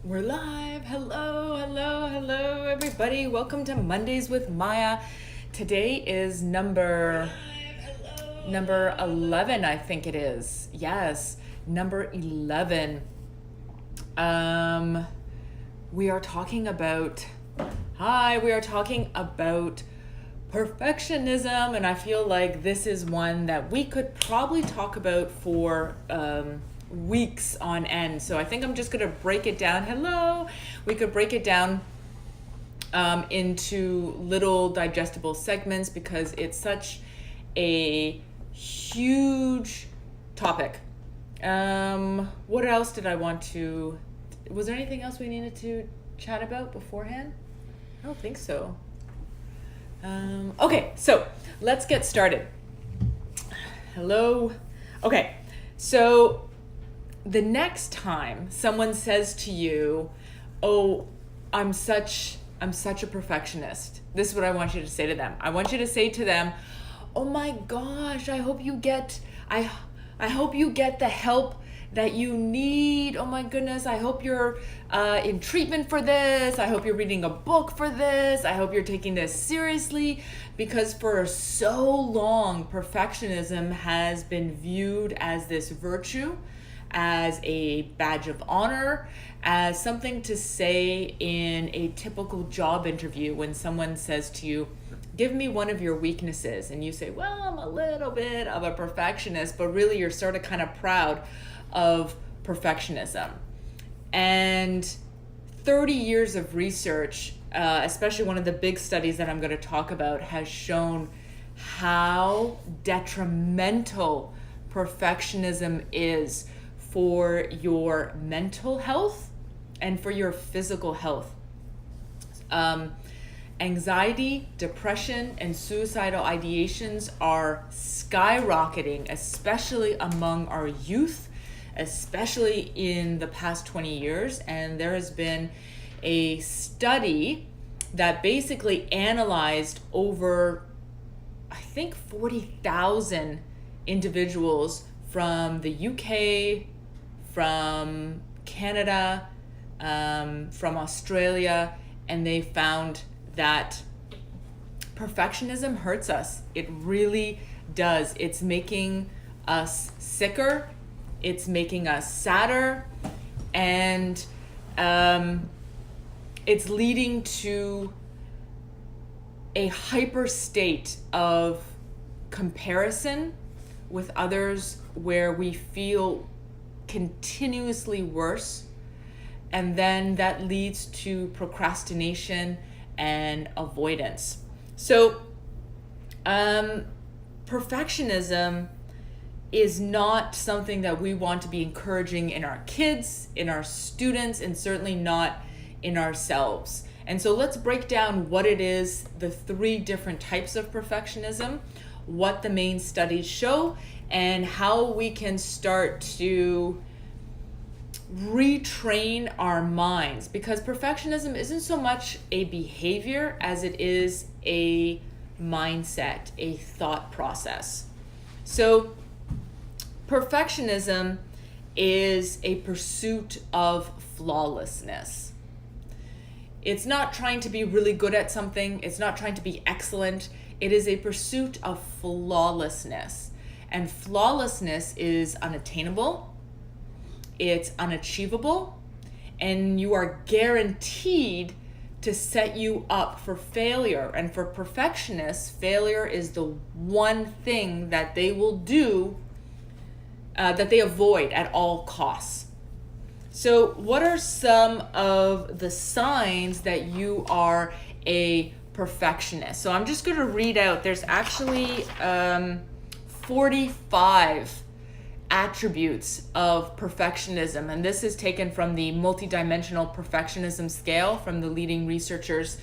We're live. Hello, everybody. Welcome to Mondays with Maya. Today is number 11, I think it is. Yes, number 11. We are talking about perfectionism, and I feel like this is one that we could probably talk about for weeks on end. So I think I'm just going to break it down. We could break it down into little digestible segments because it's such a huge topic. What else did I want to... Was there anything else we needed to chat about beforehand? I don't think so. Okay, so let's get started. Hello. Okay, so the next time someone says to you, "Oh, I'm such a perfectionist," this is what I want you to say to them. I want you to say to them, "Oh my gosh, I hope you get the help that you need. Oh my goodness, I hope you're in treatment for this. I hope you're reading a book for this. I hope you're taking this seriously," because for so long, perfectionism has been viewed as this virtue, as a badge of honor, as something to say in a typical job interview when someone says to you, "Give me one of your weaknesses," and you say, "Well, I'm a little bit of a perfectionist," but really you're sort of kind of proud of perfectionism. And 30 years of research, especially one of the big studies that I'm going to talk about, has shown how detrimental perfectionism is for your mental health and for your physical health. Anxiety, depression, and suicidal ideations are skyrocketing, especially among our youth, especially in the past 20 years. And there has been a study that basically analyzed over, I think, 40,000 individuals from the UK, from Canada, from Australia, and they found that perfectionism hurts us. It really does. It's making us sicker. It's making us sadder. And it's leading to a hyper state of comparison with others where we feel continuously worse. And then that leads to procrastination and avoidance. So perfectionism is not something that we want to be encouraging in our kids, in our students, and certainly not in ourselves. And so let's break down what it is, the 3 different types of perfectionism, what the main studies show, and how we can start to retrain our minds, because perfectionism isn't so much a behavior as it is a mindset, a thought process. So perfectionism is a pursuit of flawlessness. It's not trying to be really good at something. It's not trying to be excellent. It is a pursuit of flawlessness. And flawlessness is unattainable. It's unachievable, and you are guaranteed to set you up for failure. And for perfectionists, failure is the one thing that they will do, that they avoid at all costs. So what are some of the signs that you are a perfectionist? So I'm just going to read out, there's actually 45 attributes of perfectionism, and this is taken from the multidimensional perfectionism scale from the leading researchers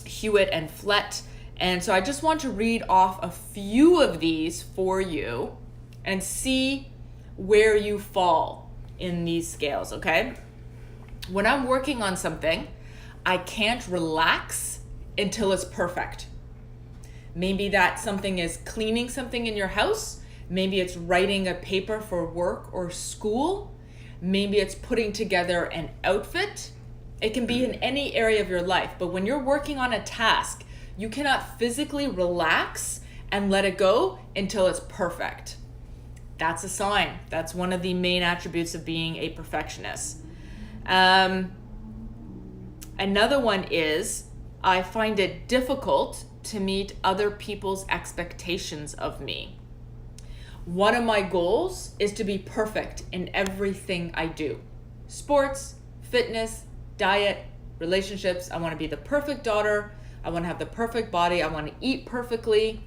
Hewitt and Flett. And so I just want to read off a few of these for you and see where you fall in these scales, okay? When I'm working on something, I can't relax until it's perfect. Maybe that something is cleaning something in your house. Maybe it's writing a paper for work or school. Maybe it's putting together an outfit. It can be in any area of your life, but when you're working on a task, you cannot physically relax and let it go until it's perfect. That's a sign. That's one of the main attributes of being a perfectionist. Another one is, I find it difficult to meet other people's expectations of me. One of my goals is to be perfect in everything I do. Sports, fitness, diet, relationships. I want to be the perfect daughter. I want to have the perfect body. I want to eat perfectly.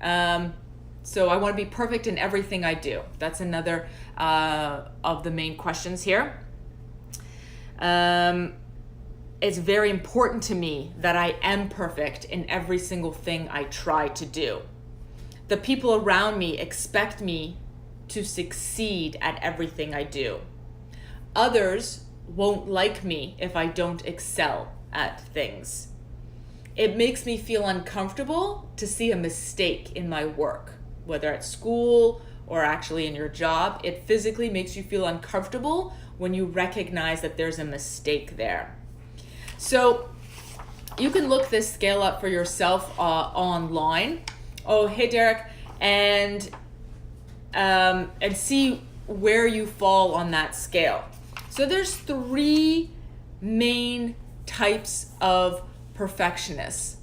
So I want to be perfect in everything I do. That's another of the main questions here. It's very important to me that I am perfect in every single thing I try to do. The people around me expect me to succeed at everything I do. Others won't like me if I don't excel at things. It makes me feel uncomfortable to see a mistake in my work, whether at school or actually in your job. It physically makes you feel uncomfortable when you recognize that there's a mistake there. So you can look this scale up for yourself online. Oh, hey Derek, and see where you fall on that scale. So there's 3 main types of perfectionists,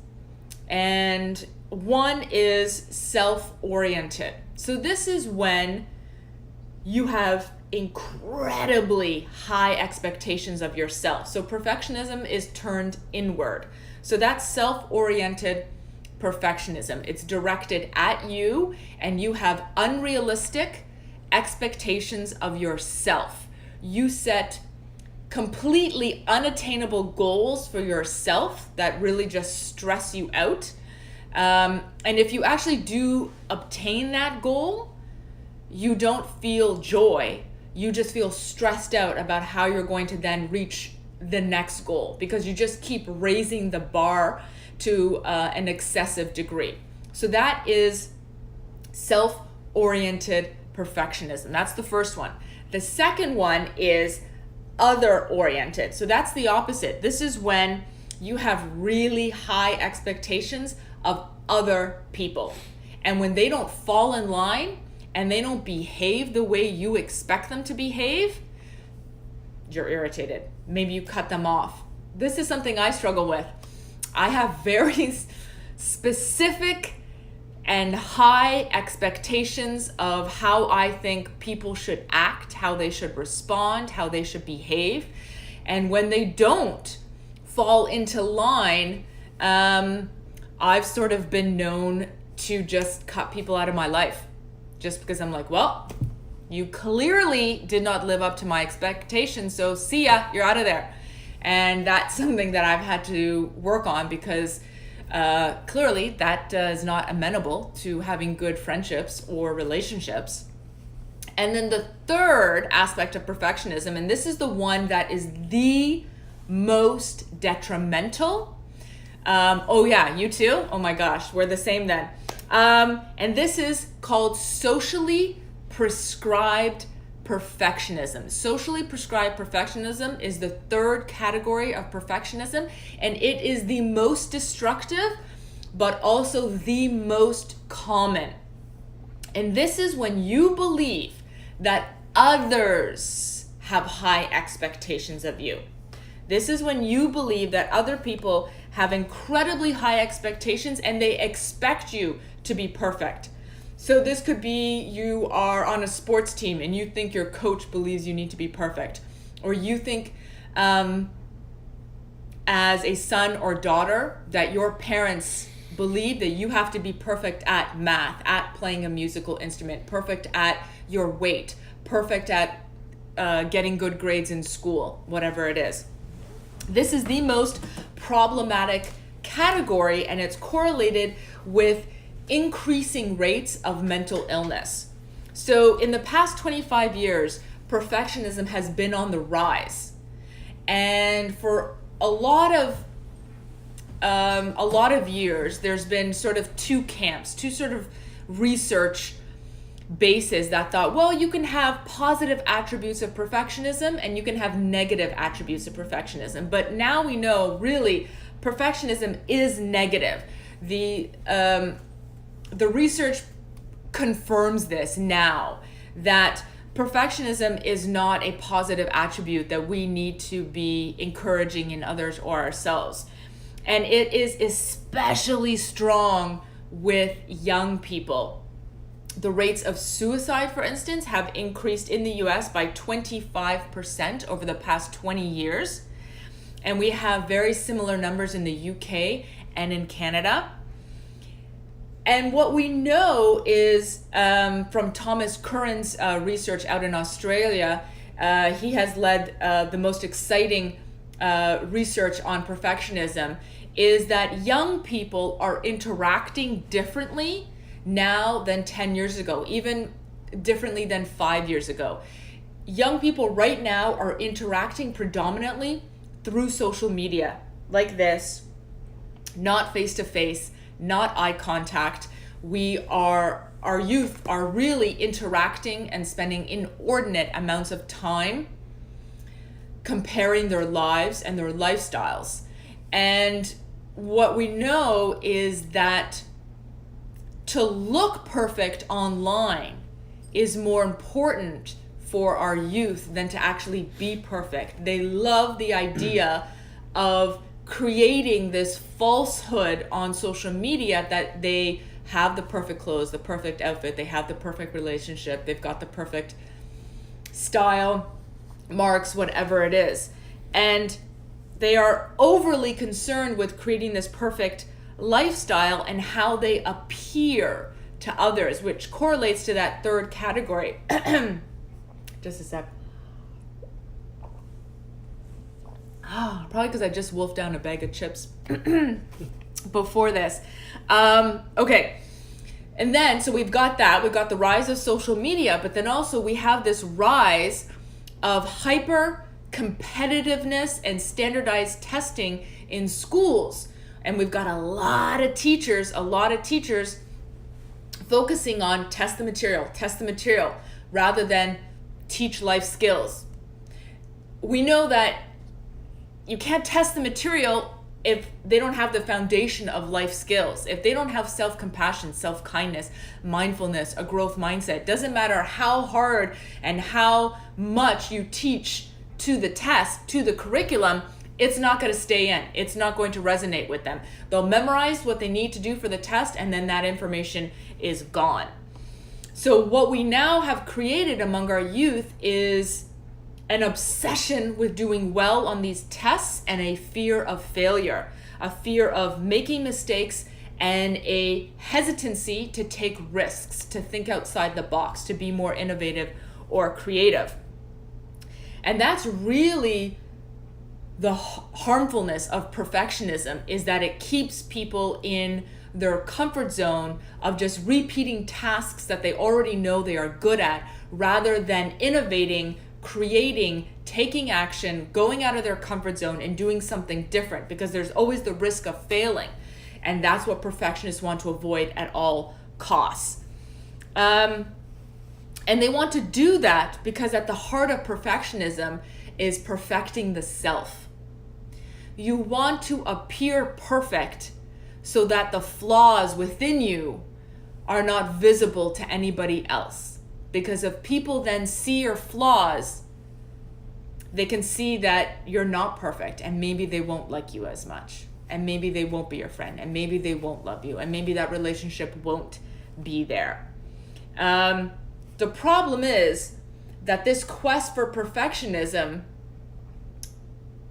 and one is self-oriented. So this is when you have incredibly high expectations of yourself. So perfectionism is turned inward. So that's self-oriented perfectionism. It's directed at you, and you have unrealistic expectations of yourself. You set completely unattainable goals for yourself that really just stress you out. And if you actually do obtain that goal, you don't feel joy. You just feel stressed out about how you're going to then reach the next goal, because you just keep raising the bar to an excessive degree. So that is self-oriented perfectionism. That's the first one. The second one is other-oriented. So that's the opposite. This is when you have really high expectations of other people. And when they don't fall in line and they don't behave the way you expect them to behave, you're irritated. Maybe you cut them off. This is something I struggle with. I have very specific and high expectations of how I think people should act, how they should respond, how they should behave. And when they don't fall into line, I've sort of been known to just cut people out of my life, just because I'm like, well, you clearly did not live up to my expectations, so see ya, you're out of there. And that's something that I've had to work on, because clearly that is not amenable to having good friendships or relationships. And then the third aspect of perfectionism, and this is the one that is the most detrimental. Oh yeah, you too? Oh my gosh, we're the same then. And this is called socially prescribed perfectionism. Socially prescribed perfectionism is the third category of perfectionism, and it is the most destructive, but also the most common. And this is when you believe that others have high expectations of you. This is when you believe that other people have incredibly high expectations and they expect you to be perfect. So this could be you are on a sports team and you think your coach believes you need to be perfect. Or you think as a son or daughter that your parents believe that you have to be perfect at math, at playing a musical instrument, perfect at your weight, perfect at getting good grades in school, whatever it is. This is the most problematic category, and it's correlated with increasing rates of mental illness. So in the past 25 years, perfectionism has been on the rise. And for a lot of years, there's been sort of two camps, two sort of research bases that thought, well, you can have positive attributes of perfectionism and you can have negative attributes of perfectionism. But now we know really perfectionism is negative. The research confirms this now, that perfectionism is not a positive attribute that we need to be encouraging in others or ourselves. And it is especially strong with young people. The rates of suicide, for instance, have increased in the US by 25% over the past 20 years. And we have very similar numbers in the UK and in Canada. And what we know is from Thomas Curran's research out in Australia, he has led the most exciting research on perfectionism, is that young people are interacting differently now than 10 years ago, even differently than 5 years ago. Young people right now are interacting predominantly through social media, like this, not face-to-face, not eye contact. Our youth are really interacting and spending inordinate amounts of time comparing their lives and their lifestyles. And what we know is that to look perfect online is more important for our youth than to actually be perfect. They love the idea of creating this falsehood on social media that they have the perfect clothes, the perfect outfit, they have the perfect relationship, they've got the perfect style, marks, whatever it is. And they are overly concerned with creating this perfect lifestyle and how they appear to others, which correlates to that third category. Just a sec. Probably because I just wolfed down a bag of chips before this. Okay. And then, so we've got that. We've got the rise of social media, but then also we have this rise of hyper competitiveness and standardized testing in schools. And we've got a lot of teachers focusing on test the material, rather than teach life skills. We know that you can't test the material if they don't have the foundation of life skills. If they don't have self-compassion, self-kindness, mindfulness, a growth mindset, doesn't matter how hard and how much you teach to the test, to the curriculum, it's not going to stay in. It's not going to resonate with them. They'll memorize what they need to do for the test, and then that information is gone. So what we now have created among our youth is an obsession with doing well on these tests and a fear of failure, a fear of making mistakes, and a hesitancy to take risks, to think outside the box, to be more innovative or creative. And that's really the harmfulness of perfectionism, is that it keeps people in their comfort zone of just repeating tasks that they already know they are good at, rather than innovating, creating, taking action, going out of their comfort zone and doing something different, because there's always the risk of failing. And that's what perfectionists want to avoid at all costs. And they want to do that because at the heart of perfectionism is perfecting the self. You want to appear perfect so that the flaws within you are not visible to anybody else. Because if people then see your flaws, they can see that you're not perfect, and maybe they won't like you as much, and maybe they won't be your friend, and maybe they won't love you, and maybe that relationship won't be there. The problem is that this quest for perfectionism,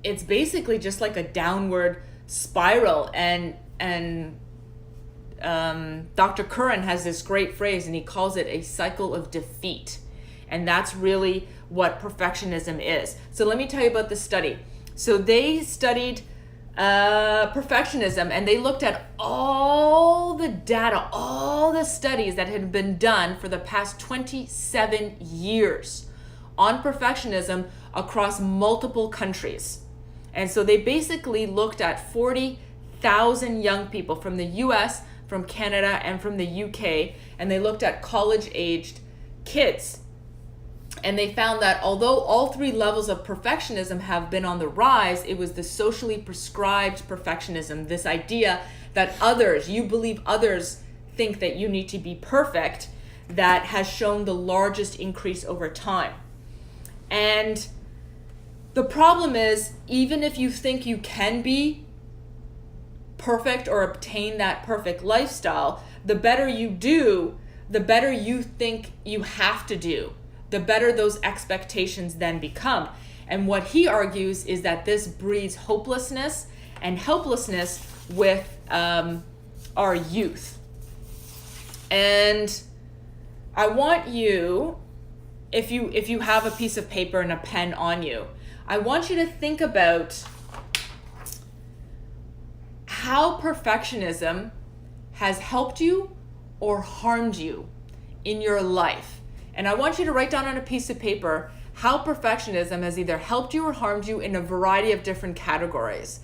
it's basically just like a downward spiral. And Dr. Curran has this great phrase, and he calls it a cycle of defeat. And that's really what perfectionism is. So let me tell you about the study. So they studied perfectionism, and they looked at all the data, all the studies that had been done for the past 27 years on perfectionism across multiple countries. And so they basically looked at 40,000 young people from the US, from Canada, and from the UK, and they looked at college-aged kids. And they found that although all three levels of perfectionism have been on the rise, it was the socially prescribed perfectionism, this idea that you believe others think that you need to be perfect, that has shown the largest increase over time. And the problem is, even if you think you can be perfect or obtain that perfect lifestyle, the better you do, the better you think you have to do, the better those expectations then become. And what he argues is that this breeds hopelessness and helplessness with our youth. And I want you, if you have a piece of paper and a pen on you, I want you to think about how perfectionism has helped you or harmed you in your life. And I want you to write down on a piece of paper how perfectionism has either helped you or harmed you in a variety of different categories.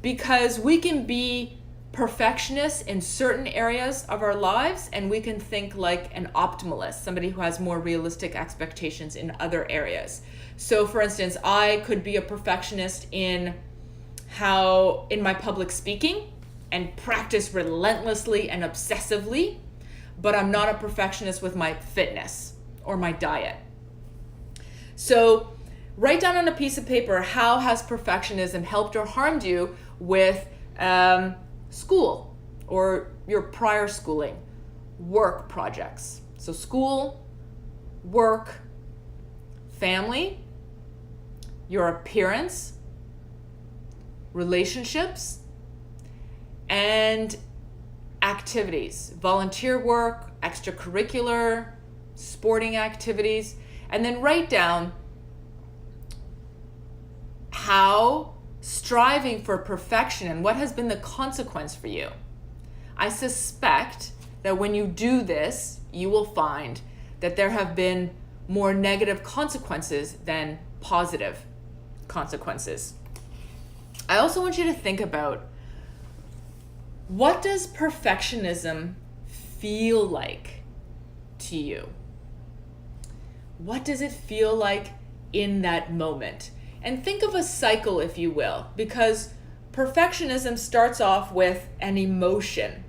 Because we can be perfectionists in certain areas of our lives, and we can think like an optimalist, somebody who has more realistic expectations in other areas. So for instance, I could be a perfectionist in my public speaking and practice relentlessly and obsessively, but I'm not a perfectionist with my fitness or my diet. So write down on a piece of paper, how has perfectionism helped or harmed you with school or your prior schooling, work projects. So school, work, family, your appearance, relationships, and activities, volunteer work, extracurricular, sporting activities, and then write down how striving for perfection and what has been the consequence for you. I suspect that when you do this, you will find that there have been more negative consequences than positive consequences. I also want you to think about, what does perfectionism feel like to you? What does it feel like in that moment? And think of a cycle, if you will, because perfectionism starts off with an emotion,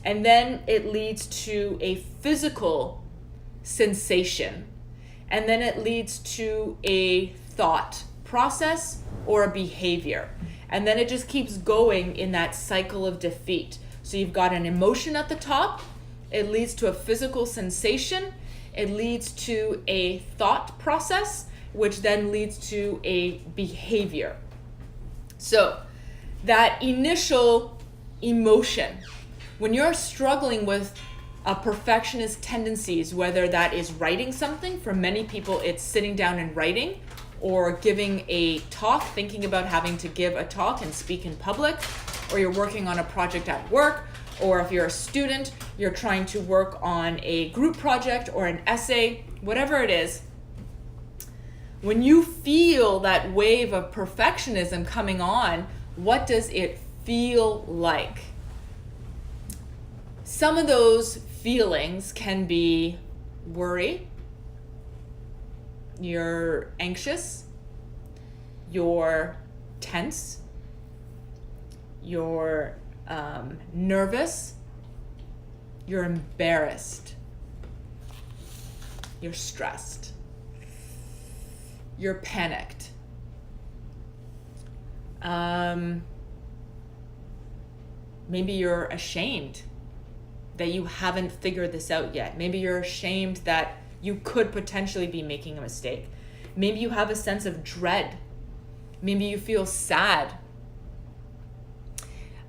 and then it leads to a physical sensation, and then it leads to a thought process or a behavior. And then it just keeps going in that cycle of defeat. So you've got an emotion at the top, it leads to a physical sensation, it leads to a thought process, which then leads to a behavior. So that initial emotion, when you're struggling with a perfectionist tendencies, whether that is writing something, for many people it's sitting down and writing, or giving a talk, thinking about having to give a talk and speak in public, or you're working on a project at work, or if you're a student, you're trying to work on a group project or an essay, whatever it is. When you feel that wave of perfectionism coming on, what does it feel like? Some of those feelings can be worry, you're anxious, you're tense, you're nervous, you're embarrassed, you're stressed, you're panicked. Maybe you're ashamed that you haven't figured this out yet. Maybe you're ashamed that you could potentially be making a mistake. Maybe you have a sense of dread. Maybe you feel sad.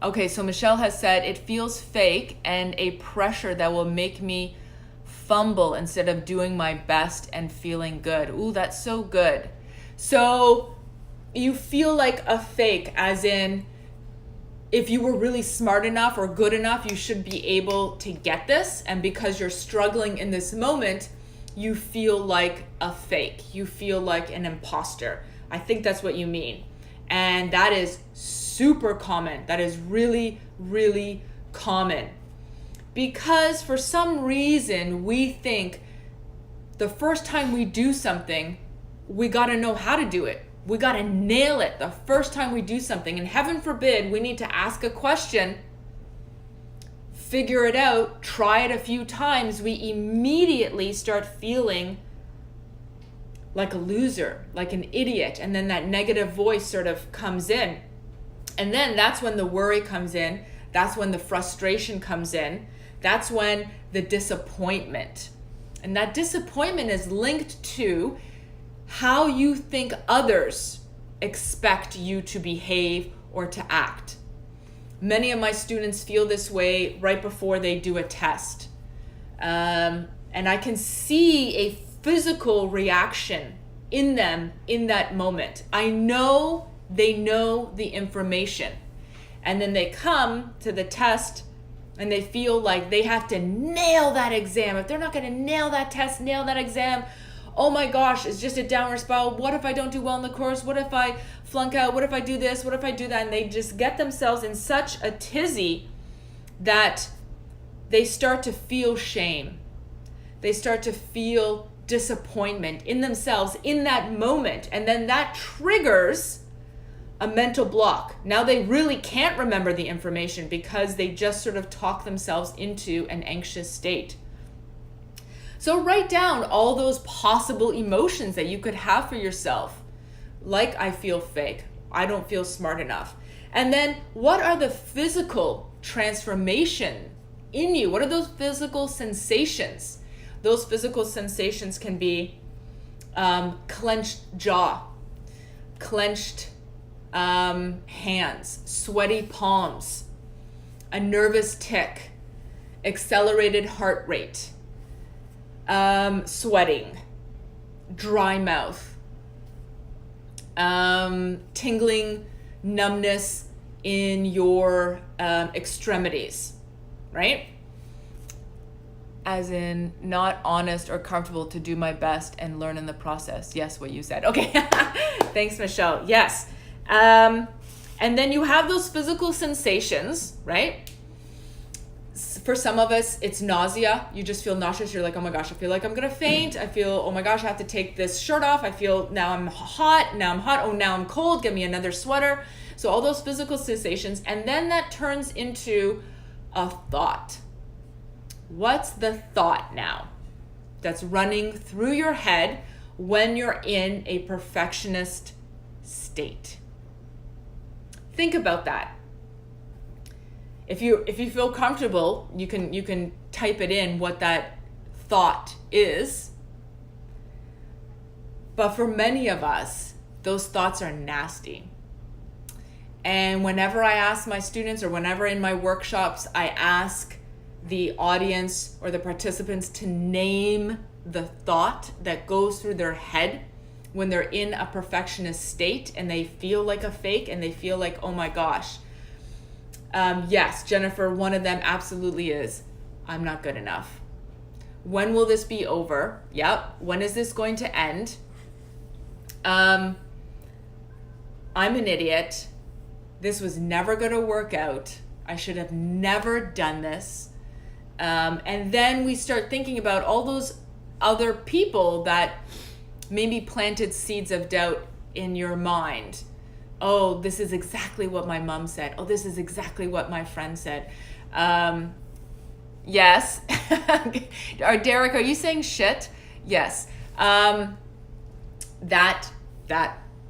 Okay, so Michelle has said, it feels fake and a pressure that will make me fumble instead of doing my best and feeling good. Ooh, that's so good. So you feel like a fake, as in, if you were really smart enough or good enough, you should be able to get this. And because you're struggling in this moment, you feel like a fake. You feel like an imposter. I think that's what you mean. And that is super common. That is really, really common. Because for some reason, we think the first time we do something, we got to know how to do it. We got to nail it the first time we do something. And heaven forbid, we need to ask a question, figure it out, try it a few times. We immediately start feeling like a loser, like an idiot. And then that negative voice sort of comes in. And then that's when the worry comes in. That's when the frustration comes in. That's when the disappointment. And that disappointment is linked to how you think others expect you to behave or to act. Many of my students feel this way right before they do a test. And I can see a physical reaction in them in that moment. I know they know the information. And then they come to the test and they feel like they have to nail that exam. If they're not going to nail that test, nail that exam, oh my gosh, it's just a downward spiral. What if I don't do well in the course? What if I flunk out? What if I do this? What if I do that? And they just get themselves in such a tizzy that they start to feel shame. They start to feel disappointment in themselves in that moment. And then that triggers a mental block. Now they really can't remember the information because they just sort of talk themselves into an anxious state. So write down all those possible emotions that you could have for yourself. Like, I feel fake. I don't feel smart enough. And then what are the physical transformation in you? What are those physical sensations? Those physical sensations can be clenched jaw, clenched hands, sweaty palms, a nervous tic, accelerated heart rate, sweating, dry mouth, tingling numbness in your extremities, right? As in, not honest or comfortable to do my best and learn in the process. Yes, what you said. Okay. Thanks, Michelle. Yes. And then you have those physical sensations, right? For some of us, it's nausea. You just feel nauseous. You're like, oh my gosh, I feel like I'm going to faint. I feel, oh my gosh, I have to take this shirt off. I feel now I'm hot. Now I'm hot. Oh, now I'm cold. Give me another sweater. So all those physical sensations. And then that turns into a thought. What's the thought now that's running through your head when you're in a perfectionist state? Think about that. If you feel comfortable, you can type it in what that thought is. But for many of us, those thoughts are nasty. And whenever I ask my students, or whenever in my workshops I ask the audience or the participants to name the thought that goes through their head when they're in a perfectionist state and they feel like a fake and they feel like, oh my gosh. Yes, Jennifer, one of them absolutely is, I'm not good enough. When will this be over? Yep. When is this going to end? I'm an idiot. This was never going to work out. I should have never done this. And then we start thinking about all those other people that maybe planted seeds of doubt in your mind. Oh, this is exactly what my mom said. Oh, this is exactly what my friend said. Yes. Or Derek, are you saying shit? Yes. That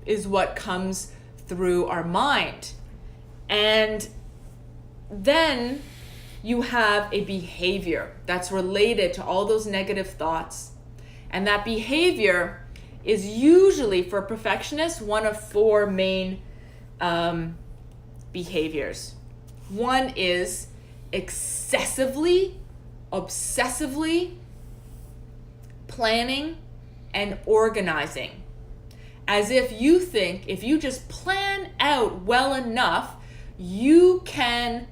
is what comes through our mind. And then you have a behavior that's related to all those negative thoughts. And that behavior is usually, for perfectionists, one of four main behaviors. One is excessively, obsessively planning and organizing. As if you think if you just plan out well enough, you can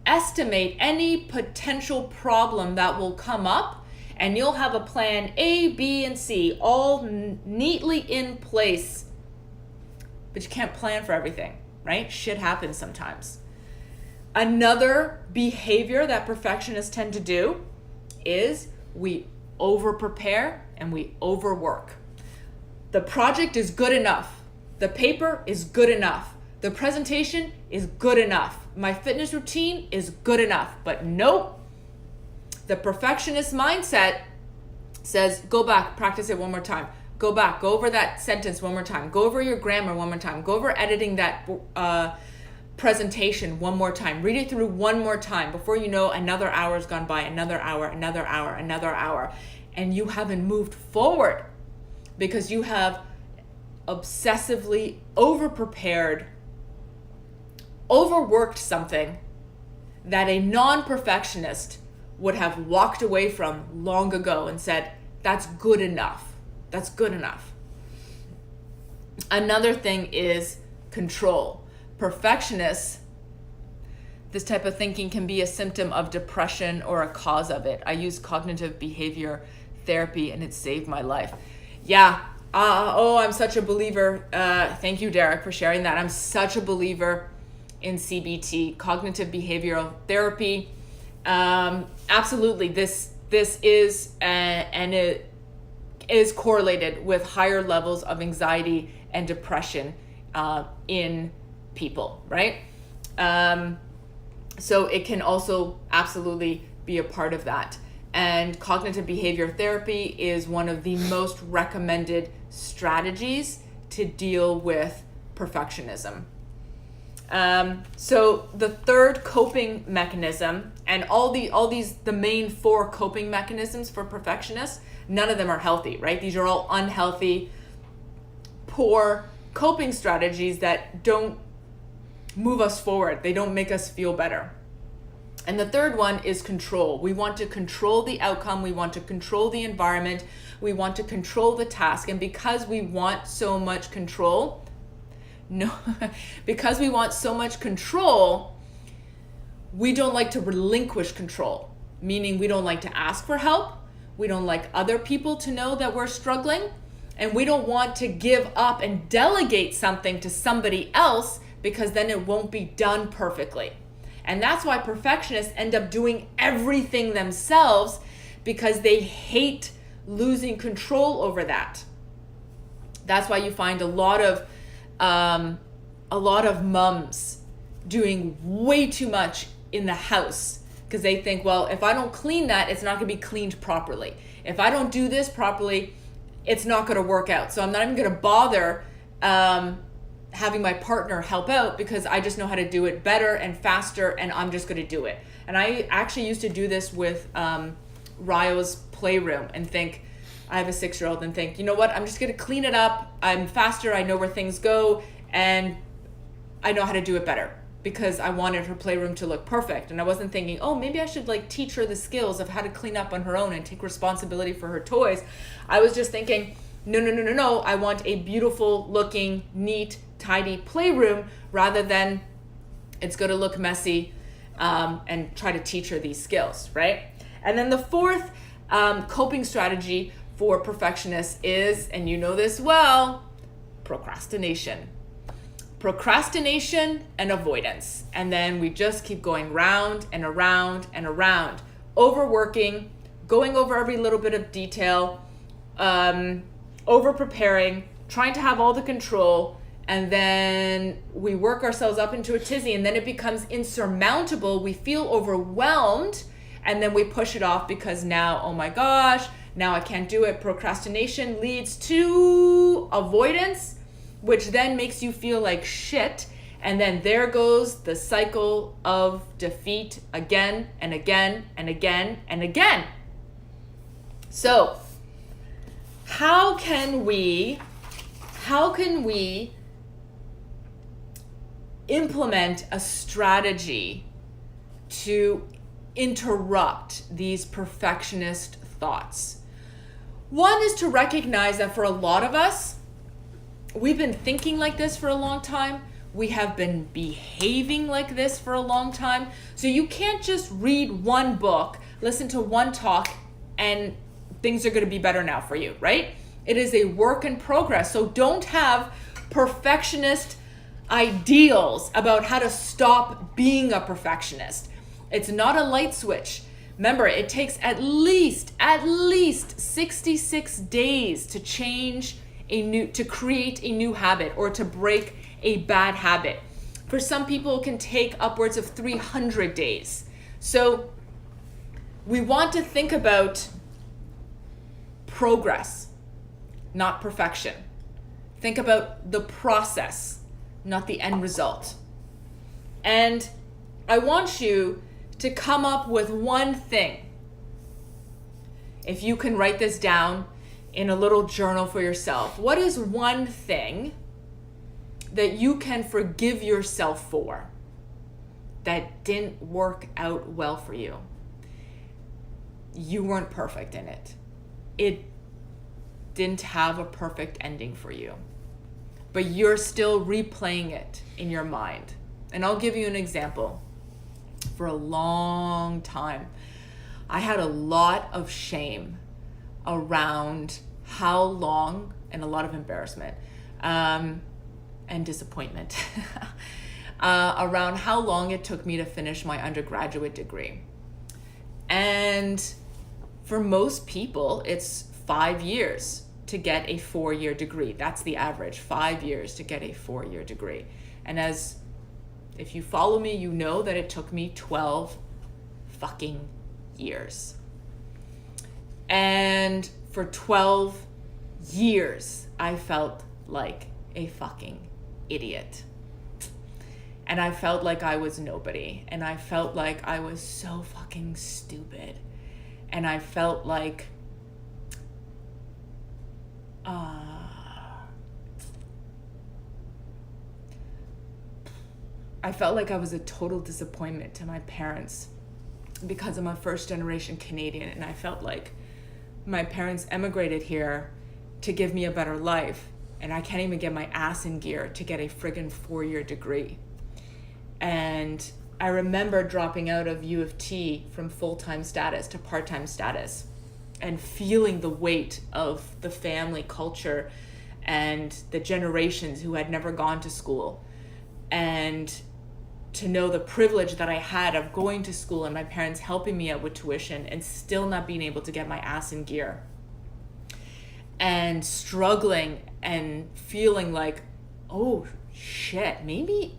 estimate any potential problem that will come up, and you'll have a plan A, B, and C all neatly in place. But you can't plan for everything, right? Shit happens sometimes. Another behavior that perfectionists tend to do is we over-prepare and we overwork. The project is good enough. The paper is good enough. The presentation is good enough. My fitness routine is good enough. But nope. The perfectionist mindset says, go back, practice it one more time. Go back, go over that sentence one more time. Go over your grammar one more time. Go over editing that presentation one more time. Read it through one more time. Before you know, another hour has gone by, another hour, another hour, another hour. And you haven't moved forward because you have obsessively over-prepared, overworked something that a non-perfectionist would have walked away from long ago and said, that's good enough. That's good enough. Another thing is control. Perfectionists, this type of thinking can be a symptom of depression or a cause of it. I use cognitive behavior therapy and it saved my life. Yeah. I'm such a believer. Thank you, Derek, for sharing that. I'm such a believer in CBT, cognitive behavioral therapy. Absolutely, this is and it is correlated with higher levels of anxiety and depression in people, right? So it can also absolutely be a part of that. And cognitive behavior therapy is one of the most recommended strategies to deal with perfectionism. So the third coping mechanism, and the main 4 coping mechanisms for perfectionists, none of them are healthy, right? These are all unhealthy, poor coping strategies that don't move us forward. They don't make us feel better. And the third one is control. We want to control the outcome. We want to control the environment. We want to control the task. And because we want so much control, we don't like to relinquish control, meaning we don't like to ask for help. We don't like other people to know that we're struggling. And we don't want to give up and delegate something to somebody else because then it won't be done perfectly. And that's why perfectionists end up doing everything themselves, because they hate losing control over that. That's why you find a lot of mums doing way too much in the house because they think, well, if I don't clean that, it's not going to be cleaned properly. If I don't do this properly, it's not going to work out. So I'm not even going to bother having my partner help out because I just know how to do it better and faster, and I'm just going to do it. And I actually used to do this with Ryo's playroom and think, I have a 6-year-old, and think, you know what, I'm just going to clean it up. I'm faster. I know where things go, and I know how to do it better because I wanted her playroom to look perfect. And I wasn't thinking, oh, maybe I should teach her the skills of how to clean up on her own and take responsibility for her toys. I was just thinking, no. I want a beautiful looking, neat, tidy playroom rather than it's going to look messy, and try to teach her these skills, right? And then the fourth coping strategy for perfectionists is, and you know this well, procrastination. Procrastination and avoidance. And then we just keep going round and around and around, overworking, going over every little bit of detail, over preparing, trying to have all the control, and then we work ourselves up into a tizzy, and then it becomes insurmountable. We feel overwhelmed, and then we push it off because now, oh my gosh, now I can't do it. Procrastination leads to avoidance, which then makes you feel like shit. And then there goes the cycle of defeat again and again and again and again. So how can we implement a strategy to interrupt these perfectionist thoughts? One is to recognize that for a lot of us, we've been thinking like this for a long time. We have been behaving like this for a long time. So you can't just read one book, listen to one talk, and things are going to be better now for you, right? It is a work in progress. So don't have perfectionist ideals about how to stop being a perfectionist. It's not a light switch. Remember, it takes at least 66 days to to create a new habit or to break a bad habit. For some people, it can take upwards of 300 days. So we want to think about progress, not perfection. Think about the process, not the end result. And I want you to come up with one thing. If you can write this down in a little journal for yourself, what is one thing that you can forgive yourself for that didn't work out well for you? You weren't perfect in it. It didn't have a perfect ending for you, but you're still replaying it in your mind. And I'll give you an example. For a long time, I had a lot of shame around how long, and a lot of embarrassment and disappointment around how long it took me to finish my undergraduate degree. And for most people, it's 5 years to get a 4-year degree. That's the average, 5 years to get a 4-year degree. And if you follow me, you know that it took me 12 fucking years. And for 12 years, I felt like a fucking idiot. And I felt like I was nobody. And I felt like I was so fucking stupid. And I felt like I was a total disappointment to my parents because I'm a first generation Canadian, and I felt like my parents emigrated here to give me a better life, and I can't even get my ass in gear to get a friggin' 4-year degree. And I remember dropping out of U of T from full-time status to part-time status and feeling the weight of the family culture and the generations who had never gone to school, and to know the privilege that I had of going to school and my parents helping me out with tuition and still not being able to get my ass in gear, and struggling and feeling like, oh shit, maybe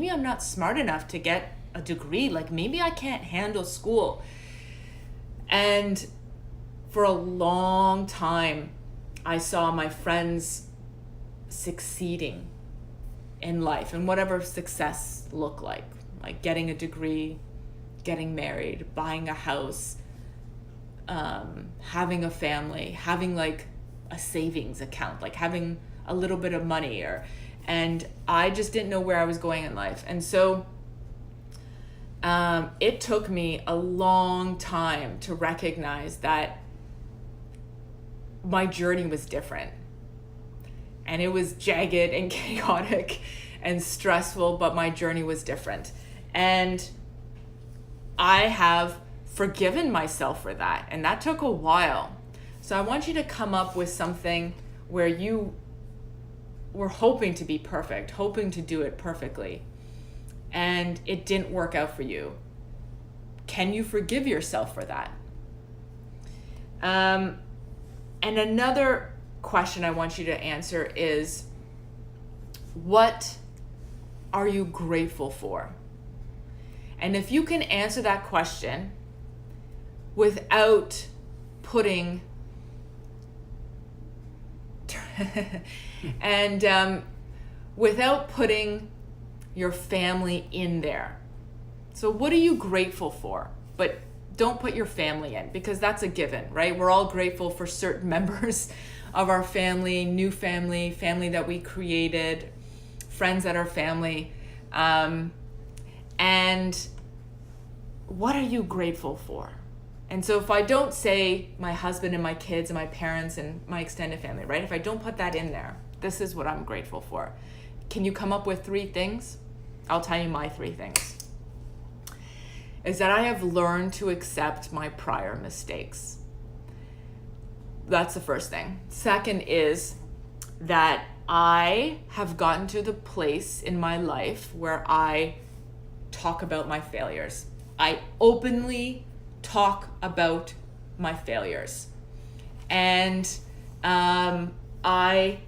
I'm not smart enough to get a degree, like maybe I can't handle school. And for a long time, I saw my friends succeeding in life, and whatever success looked like getting a degree, getting married, buying a house, having a family, having like a savings account, like having a little bit of money, and I just didn't know where I was going in life. And so it took me a long time to recognize that my journey was different. And it was jagged and chaotic and stressful, but my journey was different. And I have forgiven myself for that. And that took a while. So I want you to come up with something where you were hoping to be perfect, hoping to do it perfectly, and it didn't work out for you. Can you forgive yourself for that? And another question I want you to answer is, what are you grateful for? And if you can answer that question without putting without putting your family in there. So what are you grateful for? But don't put your family in, because that's a given, right? We're all grateful for certain members of our family, new family that we created, friends that are family. And what are you grateful for? And so if I don't say my husband and my kids and my parents and my extended family, right? If I don't put that in there, this is what I'm grateful for. Can you come up with 3 things? I'll tell you my 3 things. Is that I have learned to accept my prior mistakes. That's the first thing. Second is that I have gotten to the place in my life where I talk about my failures. I openly talk about my failures. And I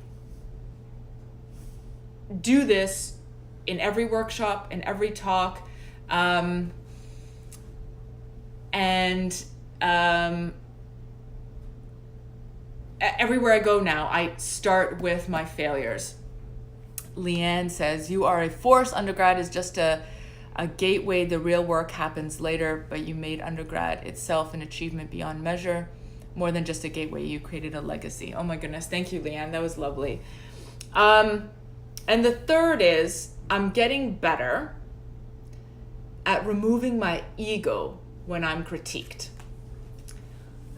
do this in every workshop, in every talk, everywhere I go now, I start with my failures. Leanne says, you are a force. Undergrad is just a gateway. The real work happens later, but you made undergrad itself an achievement beyond measure. More than just a gateway, you created a legacy. Oh my goodness. Thank you, Leanne. That was lovely. And the third is, I'm getting better at removing my ego when I'm critiqued.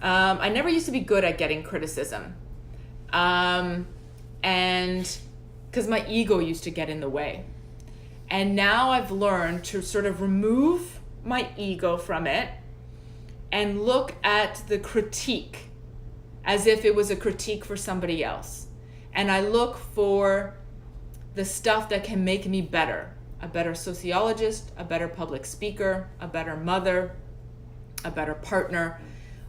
I never used to be good at getting criticism. And because my ego used to get in the way. And now I've learned to sort of remove my ego from it and look at the critique as if it was a critique for somebody else. And I look for the stuff that can make me better. A better sociologist, a better public speaker, a better mother, a better partner.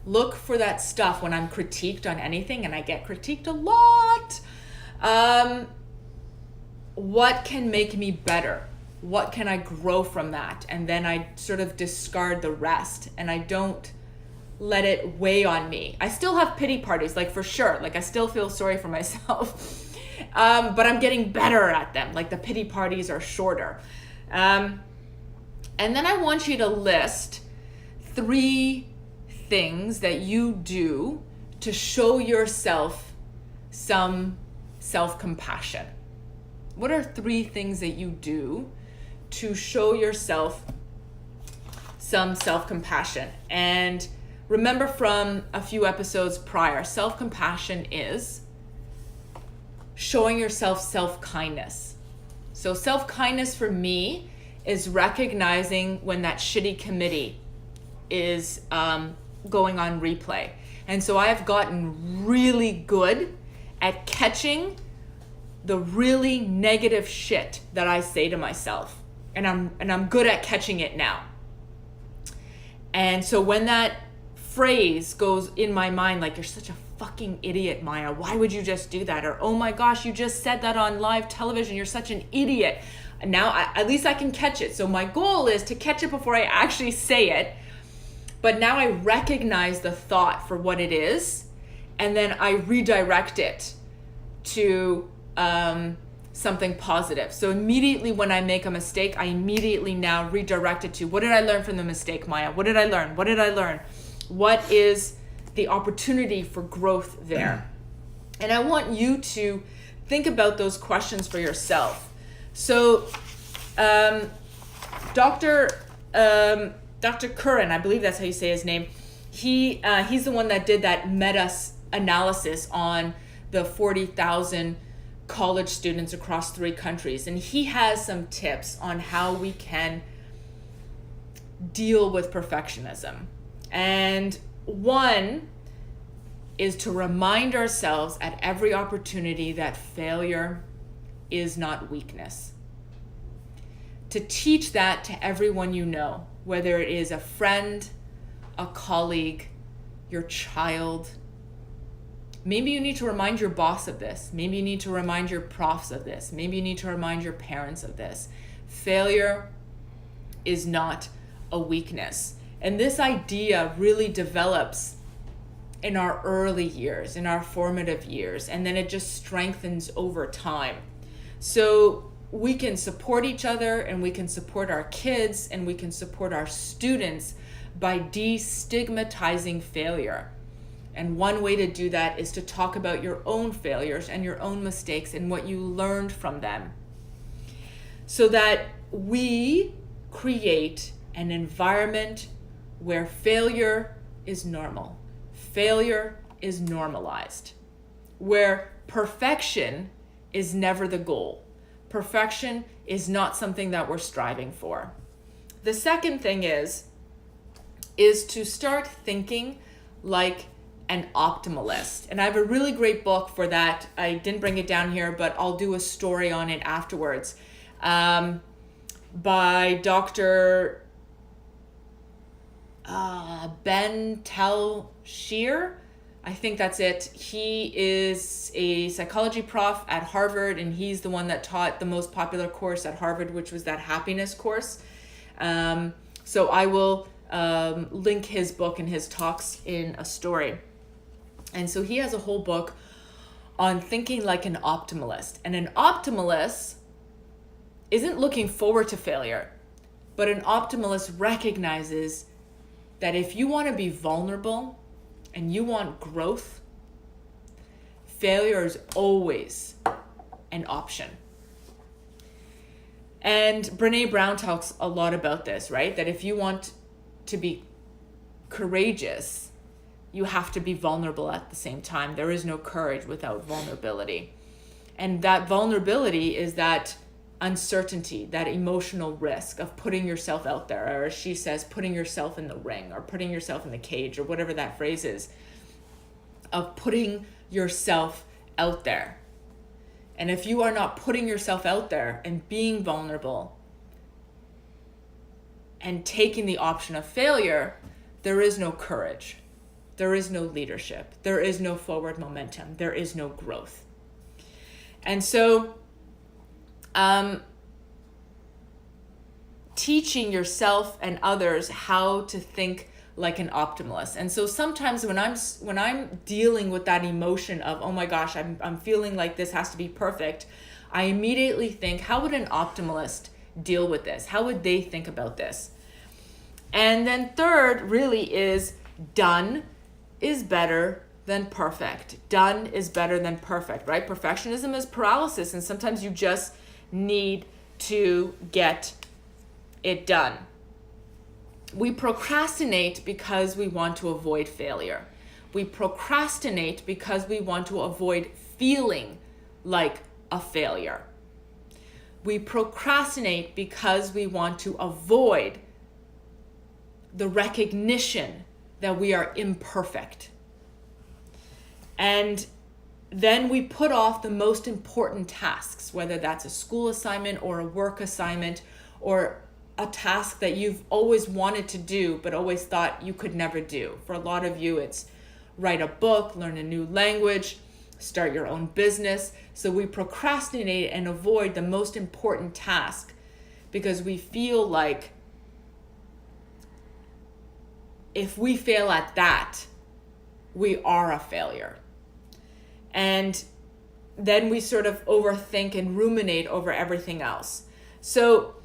Look for that stuff when I'm critiqued on anything, and I get critiqued a lot. What can make me better? What can I grow from that? And then I sort of discard the rest, and I don't let it weigh on me. I still have pity parties, like for sure. Like I still feel sorry for myself, but I'm getting better at them. Like the pity parties are shorter. And then I want you to list 3 things that you do to show yourself some self-compassion. What are 3 things that you do to show yourself some self-compassion? And remember from a few episodes prior, self-compassion is showing yourself self-kindness. So self-kindness for me is recognizing when that shitty committee is going on replay. And so I have gotten really good at catching the really negative shit that I say to myself. And I'm good at catching it now. And so when that phrase goes in my mind, like, you're such a fucking idiot, Maja, why would you just do that? Or, oh my gosh, you just said that on live television, you're such an idiot. And now at least I can catch it. So my goal is to catch it before I actually say it. But now I recognize the thought for what it is, and then I redirect it to something positive. So immediately when I make a mistake, I immediately now redirect it to, what did I learn from the mistake, Maja? What did I learn? What did I learn? What is the opportunity for growth there? And I want you to think about those questions for yourself. So Dr. Curran, I believe that's how you say his name, he's the one that did that meta-analysis on the 40,000 college students across 3 countries. And he has some tips on how we can deal with perfectionism. And one is to remind ourselves at every opportunity that failure is not weakness. To teach that to everyone you know, whether it is a friend, a colleague, your child. Maybe you need to remind your boss of this. Maybe you need to remind your profs of this. Maybe you need to remind your parents of this. Failure is not a weakness. And this idea really develops in our early years, in our formative years, and then it just strengthens over time. So we can support each other, and we can support our kids, and we can support our students by destigmatizing failure. And one way to do that is to talk about your own failures and your own mistakes and what you learned from them, so that we create an environment where failure is normal. Failure is normalized, where perfection is never the goal. Perfection is not something that we're striving for. The second thing is to start thinking like an optimalist. And I have a really great book for that. I didn't bring it down here, but I'll do a story on it afterwards, by Dr. Ben Tel-Shir. I think that's it. He is a psychology prof at Harvard, and he's the one that taught the most popular course at Harvard, which was that happiness course. So I will link his book and his talks in a story. And so he has a whole book on thinking like an optimalist. And an optimalist isn't looking forward to failure, but an optimalist recognizes that if you want to be vulnerable and you want growth, failure is always an option. And Brene Brown talks a lot about this, right? That if you want to be courageous, you have to be vulnerable at the same time. There is no courage without vulnerability. And that vulnerability is that uncertainty, that emotional risk of putting yourself out there, or as she says, putting yourself in the ring, or putting yourself in the cage, or whatever that phrase is, of putting yourself out there. And if you are not putting yourself out there and being vulnerable and taking the option of failure, there is no courage. There is no leadership. There is no forward momentum. There is no growth. And so teaching yourself and others how to think like an optimalist. And so sometimes when I'm dealing with that emotion of, oh my gosh, I'm feeling like this has to be perfect, I immediately think, how would an optimalist deal with this? How would they think about this? And then third really is done is better than perfect. Done is better than perfect, right? Perfectionism is paralysis, and sometimes you just need to get it done. We procrastinate because we want to avoid failure. We procrastinate because we want to avoid feeling like a failure. We procrastinate because we want to avoid the recognition that we are imperfect. And then we put off the most important tasks, whether that's a school assignment or a work assignment or a task that you've always wanted to do but always thought you could never do. For a lot of you, it's write a book, learn a new language, start your own business. So we procrastinate and avoid the most important task because we feel like if we fail at that, we are a failure. And then we sort of overthink and ruminate over everything else. So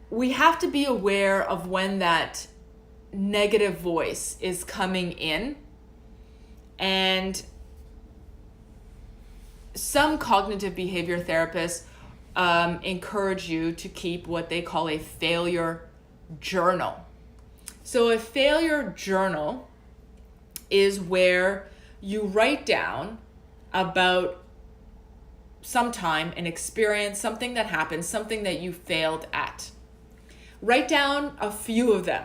we have to be aware of when that negative voice is coming in. And some cognitive behavior therapists encourage you to keep what they call a failure journal. So a failure journal is where you write down about sometime an experience, something that happened, something that you failed at. Write down a few of them.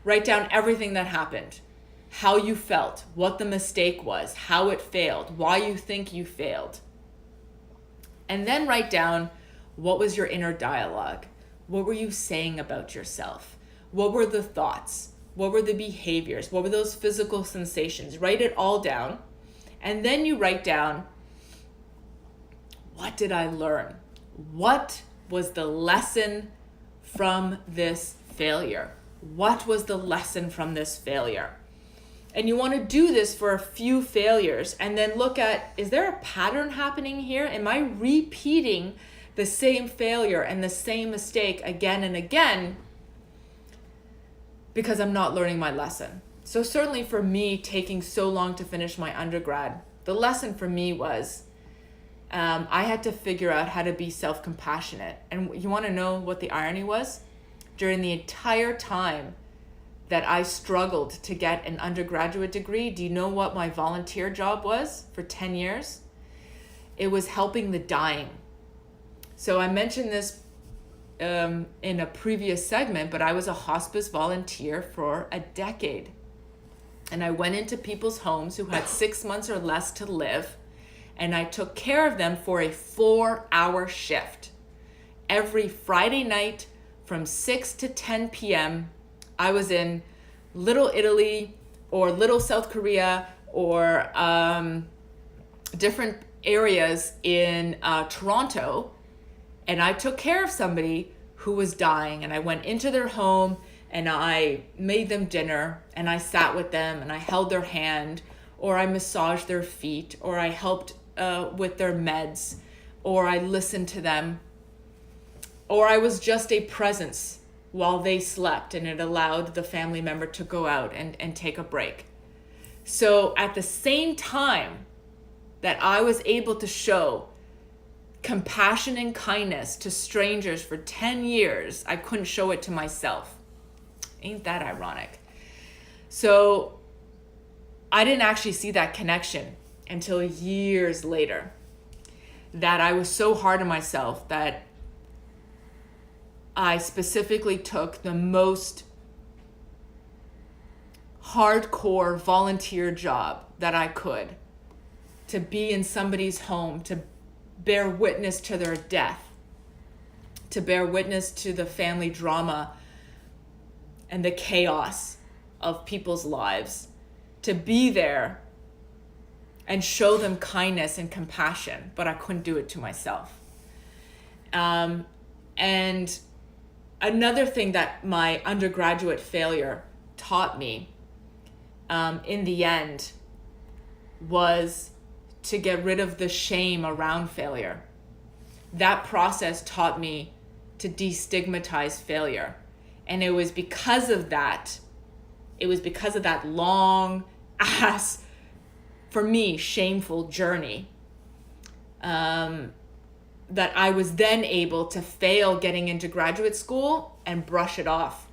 Write down everything that happened, how you felt, what the mistake was, how it failed, why you think you failed. And then write down what was your inner dialogue. What were you saying about yourself? What were the thoughts? What were the behaviors? What were those physical sensations? Write it all down. And then you write down, what did I learn? What was the lesson from this failure? What was the lesson from this failure? And you want to do this for a few failures and then look at, is there a pattern happening here? Am I repeating the same failure and the same mistake again and again because I'm not learning my lesson? So certainly for me, taking so long to finish my undergrad, the lesson for me was I had to figure out how to be self-compassionate. And you want to know what the irony was? During the entire time that I struggled to get an undergraduate degree, do you know what my volunteer job was for 10 years? It was helping the dying. So I mentioned this in a previous segment, but I was a hospice volunteer for a decade. And I went into people's homes who had 6 months or less to live, and I took care of them for a 4-hour shift every Friday night from 6 to 10 p.m. I was in Little Italy or Little South Korea or different areas in Toronto, and I took care of somebody who was dying, and I went into their home and I made them dinner and I sat with them and I held their hand, or I massaged their feet, or I helped with their meds, or I listened to them, or I was just a presence while they slept, and it allowed the family member to go out and take a break. So at the same time that I was able to show compassion and kindness to strangers for 10 years, I couldn't show it to myself. Ain't that ironic? So I didn't actually see that connection until years later, that I was so hard on myself that I specifically took the most hardcore volunteer job that I could to be in somebody's home, to bear witness to their death, to bear witness to the family drama and the chaos of people's lives, to be there and show them kindness and compassion, but I couldn't do it to myself. And another thing that my undergraduate failure taught me in the end was to get rid of the shame around failure. That process taught me to destigmatize failure. And it was because of that long ass, for me, shameful journey, that I was then able to fail getting into graduate school and brush it off.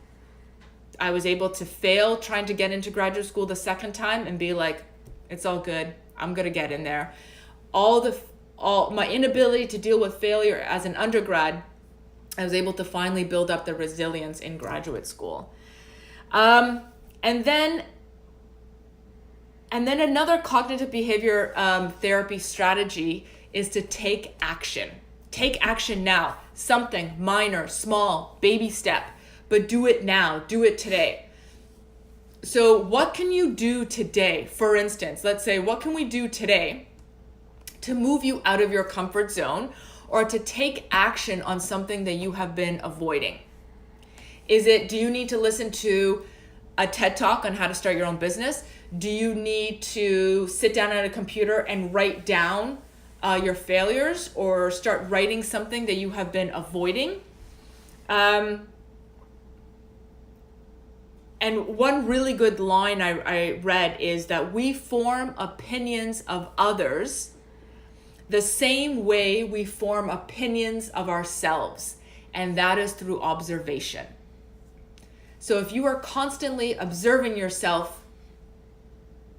I was able to fail trying to get into graduate school the second time and be like, it's all good, I'm gonna get in there. All my inability to deal with failure as an undergrad, I was able to finally build up the resilience in graduate school. And then another cognitive behavior therapy strategy is to take action. Take action now. Something minor, small, baby step, but do it now. Do it today. So what can you do today? For instance, let's say, what can we do today to move you out of your comfort zone or to take action on something that you have been avoiding? Do you need to listen to a TED Talk on how to start your own business? Do you need to sit down at a computer and write down your failures, or start writing something that you have been avoiding? And one really good line I read is that we form opinions of others the same way we form opinions of ourselves, and that is through observation. So if you are constantly observing yourself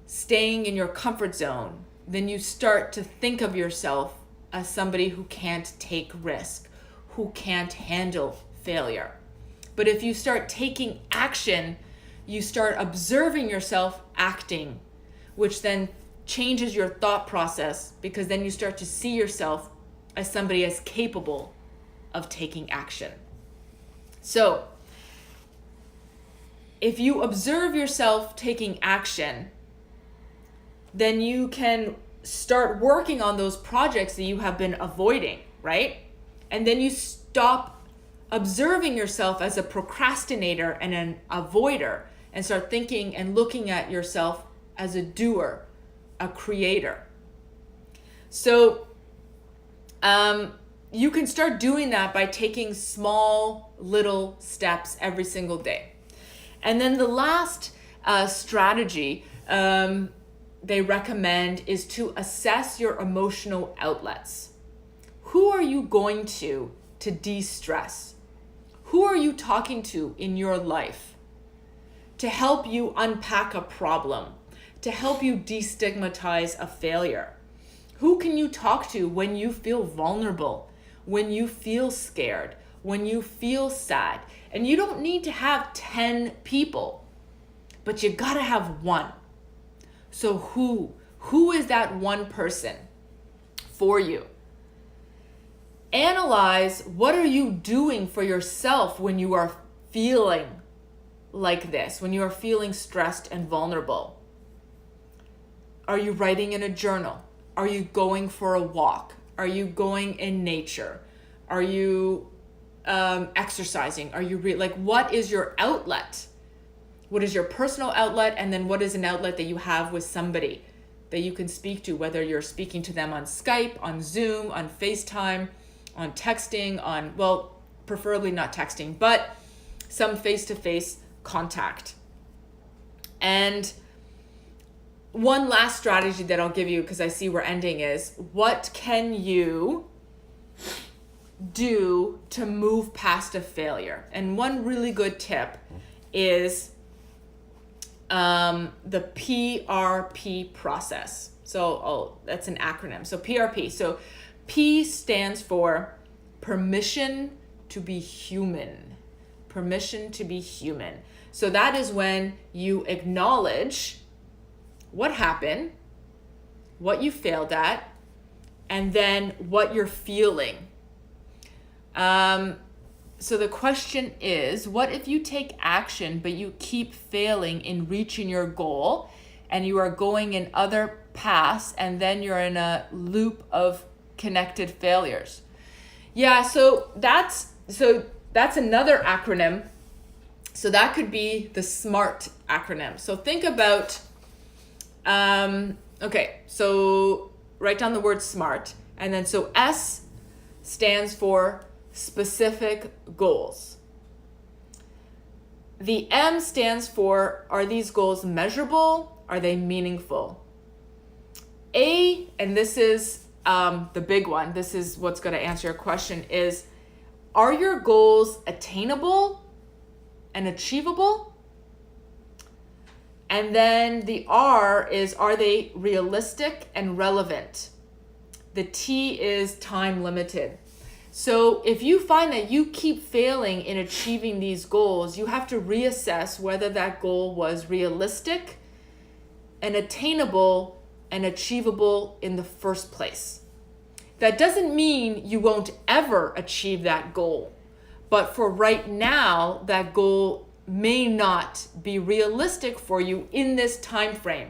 staying in your comfort zone, then you start to think of yourself as somebody who can't take risk, who can't handle failure. But if you start taking action, you start observing yourself acting, which then changes your thought process, because then you start to see yourself as somebody as capable of taking action. So if you observe yourself taking action, then you can start working on those projects that you have been avoiding, right? And then you stop observing yourself as a procrastinator and an avoider, and start thinking and looking at yourself as a doer, a creator. So you can start doing that by taking small little steps every single day. And then the last strategy they recommend is to assess your emotional outlets. Who are you going to de-stress? Who are you talking to in your life to help you unpack a problem, to help you destigmatize a failure? Who can you talk to when you feel vulnerable, when you feel scared, when you feel sad? And you don't need to have 10 people, but you gotta have one. So who is that one person for you? Analyze, what are you doing for yourself when you are feeling like this, when you are feeling stressed and vulnerable? Are you writing in a journal? Are you going for a walk? Are you going in nature? Are you exercising? Are you what is your outlet? What is your personal outlet? And then what is an outlet that you have with somebody that you can speak to, whether you're speaking to them on Skype, on Zoom, on FaceTime, on texting, preferably not texting, but some face-to-face contact. And one last strategy that I'll give you, because I see we're ending, is what can you do to move past a failure? And one really good tip is the PRP process. So, that's an acronym. So PRP. So P stands for permission to be human. Permission to be human. So that is when you acknowledge what happened, what you failed at, and then what you're feeling. So the question is, what if you take action, but you keep failing in reaching your goal, and you are going in other paths, and then you're in a loop of connected failures? Yeah, so that's another acronym. So that could be the SMART acronym. So think about, so write down the word SMART, and then so S stands for specific goals. The M stands for, are these goals measurable? Are they meaningful? A, and this is the big one, this is what's going to answer your question, is, are your goals attainable and achievable? And then the R is, are they realistic and relevant? The T is time limited. So if you find that you keep failing in achieving these goals, you have to reassess whether that goal was realistic and attainable and achievable in the first place. That doesn't mean you won't ever achieve that goal. But for right now, that goal may not be realistic for you in this time frame,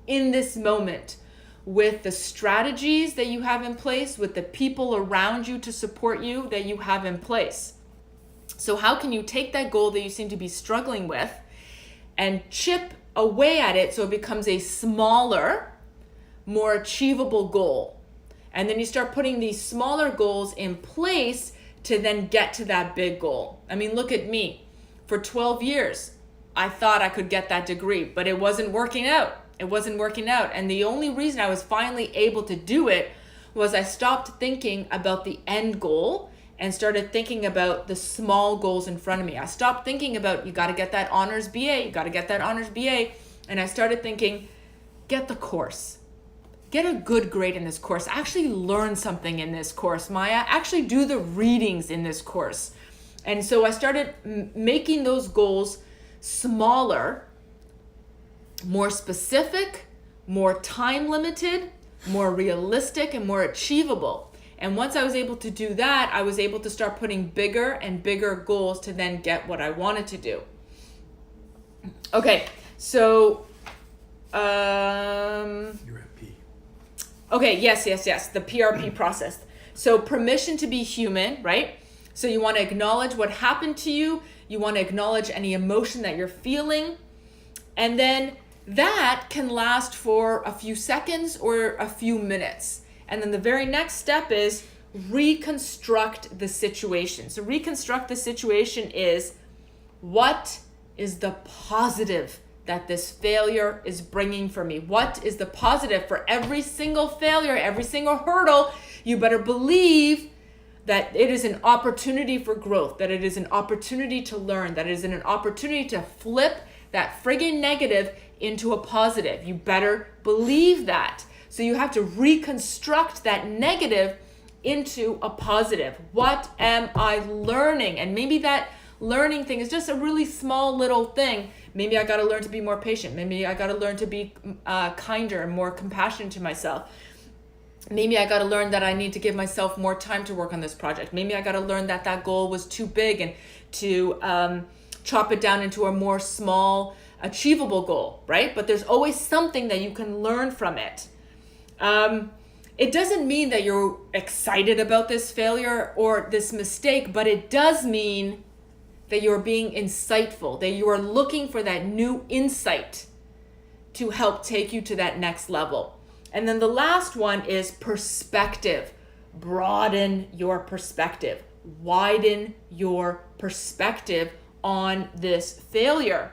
in this moment, with the strategies that you have in place, with the people around you to support you that you have in place. So how can you take that goal that you seem to be struggling with and chip away at it so it becomes a smaller, more achievable goal? And then you start putting these smaller goals in place to then get to that big goal. I mean, look at me. For 12 years, I thought I could get that degree, but it wasn't working out. It wasn't working out. And the only reason I was finally able to do it was I stopped thinking about the end goal and started thinking about the small goals in front of me. I stopped thinking about, you got to get that honors BA, you got to get that honors BA. And I started thinking, get the course. Get a good grade in this course. Actually learn something in this course, Maja. Actually do the readings in this course. And so I started making those goals smaller, more specific, more time limited, more realistic, and more achievable. And once I was able to do that, I was able to start putting bigger and bigger goals to then get what I wanted to do. Okay, so you're at P. Okay, yes, the PRP process. So permission to be human, right? So you want to acknowledge what happened to you. You want to acknowledge any emotion that you're feeling. And then that can last for a few seconds or a few minutes. And then the very next step is reconstruct the situation. So reconstruct the situation is, what is the positive that this failure is bringing for me? What is the positive for every single failure, every single hurdle? You better believe that it is an opportunity for growth, that it is an opportunity to learn, that it is an opportunity to flip that friggin' negative into a positive. You better believe that. So you have to reconstruct that negative into a positive. What am I learning? And maybe that learning thing is just a really small little thing. Maybe I got to learn to be more patient. Maybe I got to learn to be kinder and more compassionate to myself. Maybe I got to learn that I need to give myself more time to work on this project. Maybe I got to learn that that goal was too big and chop it down into a more small, achievable goal, right? But there's always something that you can learn from it. It doesn't mean that you're excited about this failure or this mistake, but it does mean that you're being insightful, that you are looking for that new insight to help take you to that next level. And then the last one is perspective. Broaden your perspective. Widen your perspective on this failure.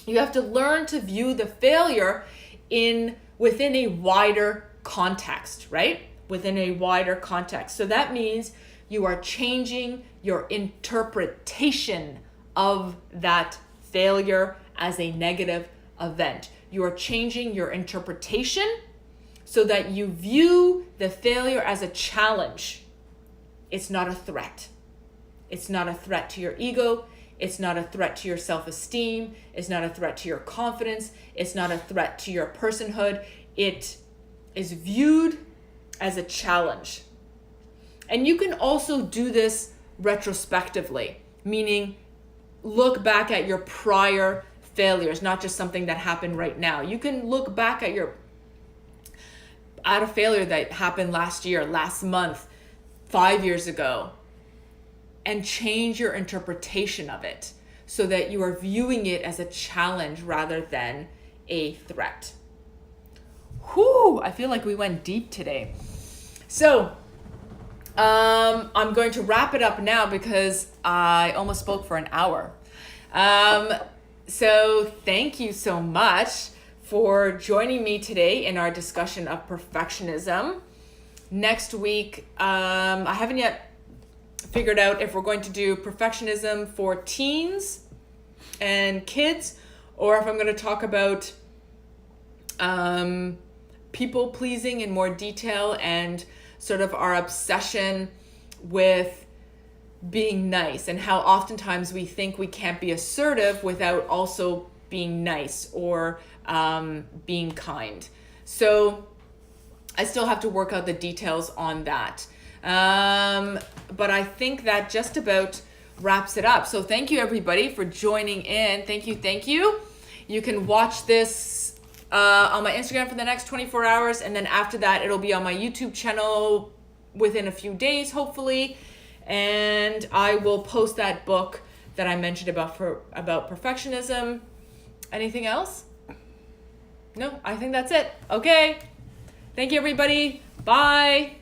You have to learn to view the failure within a wider context, right? Within a wider context. So that means you are changing your interpretation of that failure as a negative event. You are changing your interpretation so that you view the failure as a challenge. It's not a threat. It's not a threat to your ego. It's not a threat to your self-esteem. It's not a threat to your confidence. It's not a threat to your personhood. It is viewed as a challenge. And you can also do this retrospectively, meaning look back at your prior failures, not just something that happened right now. You can look back at a failure that happened last year, last month, 5 years ago, and change your interpretation of it so that you are viewing it as a challenge rather than a threat. Whew, I feel like we went deep today. So, I'm going to wrap it up now because I almost spoke for an hour. So thank you so much for joining me today in our discussion of perfectionism. Next week, I haven't yet figured out if we're going to do perfectionism for teens and kids, or if I'm going to talk about people pleasing in more detail and sort of our obsession with being nice and how oftentimes we think we can't be assertive without also being nice or being kind. So I still have to work out the details on that. But I think that just about wraps it up. So thank you everybody for joining in. Thank you. You can watch this on my Instagram for the next 24 hours. And then after that, it'll be on my YouTube channel within a few days, hopefully. And I will post that book that I mentioned about perfectionism. Anything else? No, I think that's it. Okay. Thank you, everybody. Bye.